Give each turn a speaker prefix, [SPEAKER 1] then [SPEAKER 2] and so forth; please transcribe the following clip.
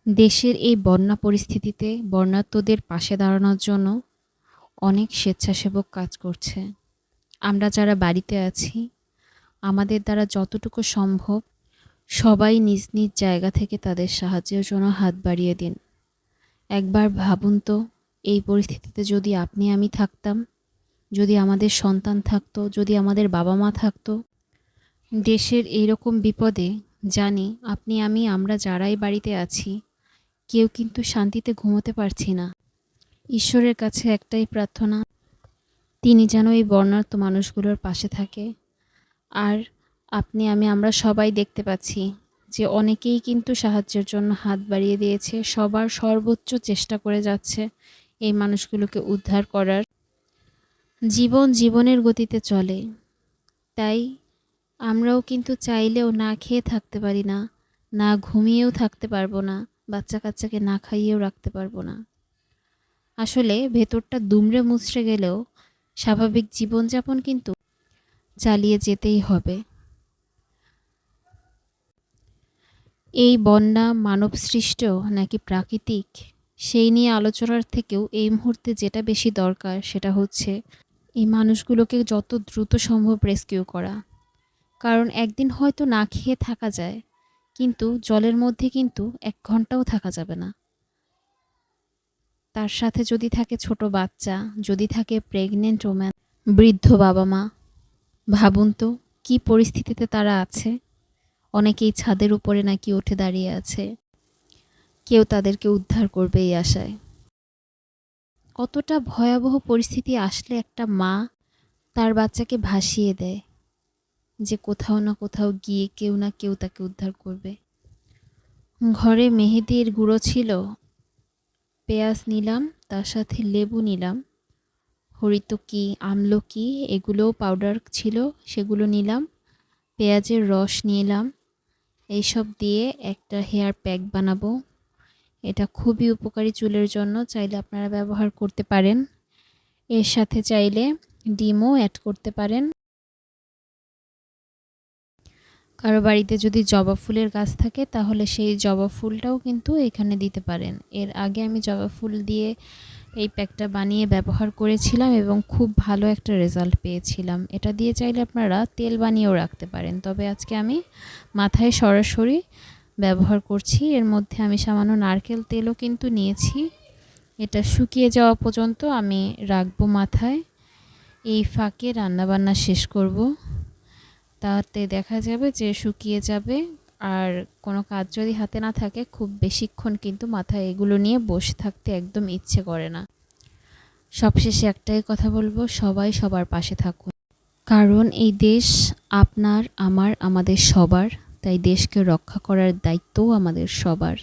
[SPEAKER 1] দেশের এই বন্যা পরিস্থিতিতে বন্যার্তদের পাশে দাঁড়ানোর জন্য অনেক স্বেচ্ছাসেবক কাজ করছে। আমরা যারা বাড়িতে আছি, আমাদের দ্বারা যতটুকু সম্ভব সবাই নিজ নিজ জায়গা থেকে তাদের সাহায্যের জন্য হাত বাড়িয়ে দিন। একবার ভাবুন তো, এই পরিস্থিতিতে যদি আপনি আমি থাকতাম, যদি আমাদের সন্তান থাকতো, যদি আমাদের বাবা মা থাকতো, দেশের এইরকম বিপদে জানি আপনি আমি আমরা যারাই বাড়িতে আছি কেউ কিন্তু শান্তিতে ঘুমোতে পারছি না। ঈশ্বরের কাছে একটাই প্রার্থনা, তিনি যেন এই বর্ণাঢ্য মানুষগুলোর পাশে থাকে। আর আপনি আমি আমরা সবাই দেখতে পাচ্ছি যে অনেকেই কিন্তু সাহায্যের জন্য হাত বাড়িয়ে দিয়েছে, সবার সর্বোচ্চ চেষ্টা করে যাচ্ছে এই মানুষগুলোকে উদ্ধার করার। জীবন জীবনের গতিতে চলে, তাই আমরাও কিন্তু চাইলেও না খেয়ে থাকতে পারি না, না ঘুমিয়েও থাকতে পারবো না, বাচ্চা কাচ্চাকে না খাইয়েও রাখতে পারবো না। আসলে ভেতরটা দুমড়ে মুচড়ে গেলেও স্বাভাবিক জীবনযাপন কিন্তু চালিয়ে যেতেই হবে। এই বন্যা মানবসৃষ্ট নাকি প্রাকৃতিক, সেই নিয়ে আলোচনার থেকেও এই মুহূর্তে যেটা বেশি দরকার সেটা হচ্ছে এই মানুষগুলোকে যত দ্রুত সম্ভব রেস্কিউ করা। কারণ একদিন হয়তো না খেয়ে থাকা যায়, কিন্তু জলের মধ্যে কিন্তু 1 ঘন্টাও থাকা যাবে না। তার সাথে যদি থাকে ছোট বাচ্চা, যদি থাকে প্রেগনেন্ট ওম্যান, বৃদ্ধ বাবা মা, ভাবুন তো কী পরিস্থিতিতে তারা আছে। অনেকেই ছাদের উপরে নাকি উঠে দাঁড়িয়ে আছে, কেউ তাদেরকে উদ্ধার করবে এই আশায়। কতটা ভয়াবহ পরিস্থিতি আসলে একটা মা তার বাচ্চাকে ভাসিয়ে দেয়, যে কোথাও না কোথাও গিয়ে কেউ না কেউ তাকে উদ্ধার করবে। ঘরে মেহেদির গুঁড়ো ছিল, পেঁয়াজ নিলাম, তার সাথে লেবু নিলাম, হরিতকি আমলকি এগুলোও পাউডার ছিল সেগুলো নিলাম, পেঁয়াজের রস নিলাম। এইসব দিয়ে একটা হেয়ার প্যাক বানাবো। এটা খুবই উপকারী চুলের জন্য, চাইলে আপনারা ব্যবহার করতে পারেন। এর সাথে চাইলে ডিমও অ্যাড করতে পারেন। কারো বাড়িতে যদি জবা ফুলের গাছ থাকে তাহলে সেই জবা ফুলটাও কিন্তু এখানে দিতে পারেন। এর আগে আমি জবা ফুল দিয়ে এই প্যাকটা বানিয়ে ব্যবহার করেছিলাম এবং খুব ভালো একটা রেজাল্ট পেয়েছিলাম। এটা দিয়ে চাইলে আপনারা তেল বানিয়েও রাখতে পারেন, তবে আজকে আমি মাথায় সরাসরি ব্যবহার করছি। এর মধ্যে আমি সামান্য নারকেল তেলও কিন্তু নিয়েছি। এটা শুকিয়ে যাওয়া পর্যন্ত আমি রাখবো মাথায়। এই ফাঁকে রান্নাবান্না শেষ করব, তাতে দেখা যাবে যে শুকিয়ে যাবে। আর কোনো কাজ যদি হাতে না থাকে খুব বেশিক্ষণ কিন্তু মাথায় এগুলো নিয়ে বসে থাকতে একদম ইচ্ছে করে না। সবশেষে একটাই কথা বলবো, সবাই সবার পাশে থাকুন। কারণ এই দেশ আপনার, আমার, আমাদের সবার। তাই দেশকে রক্ষা করার দায়িত্বও আমাদের সবার।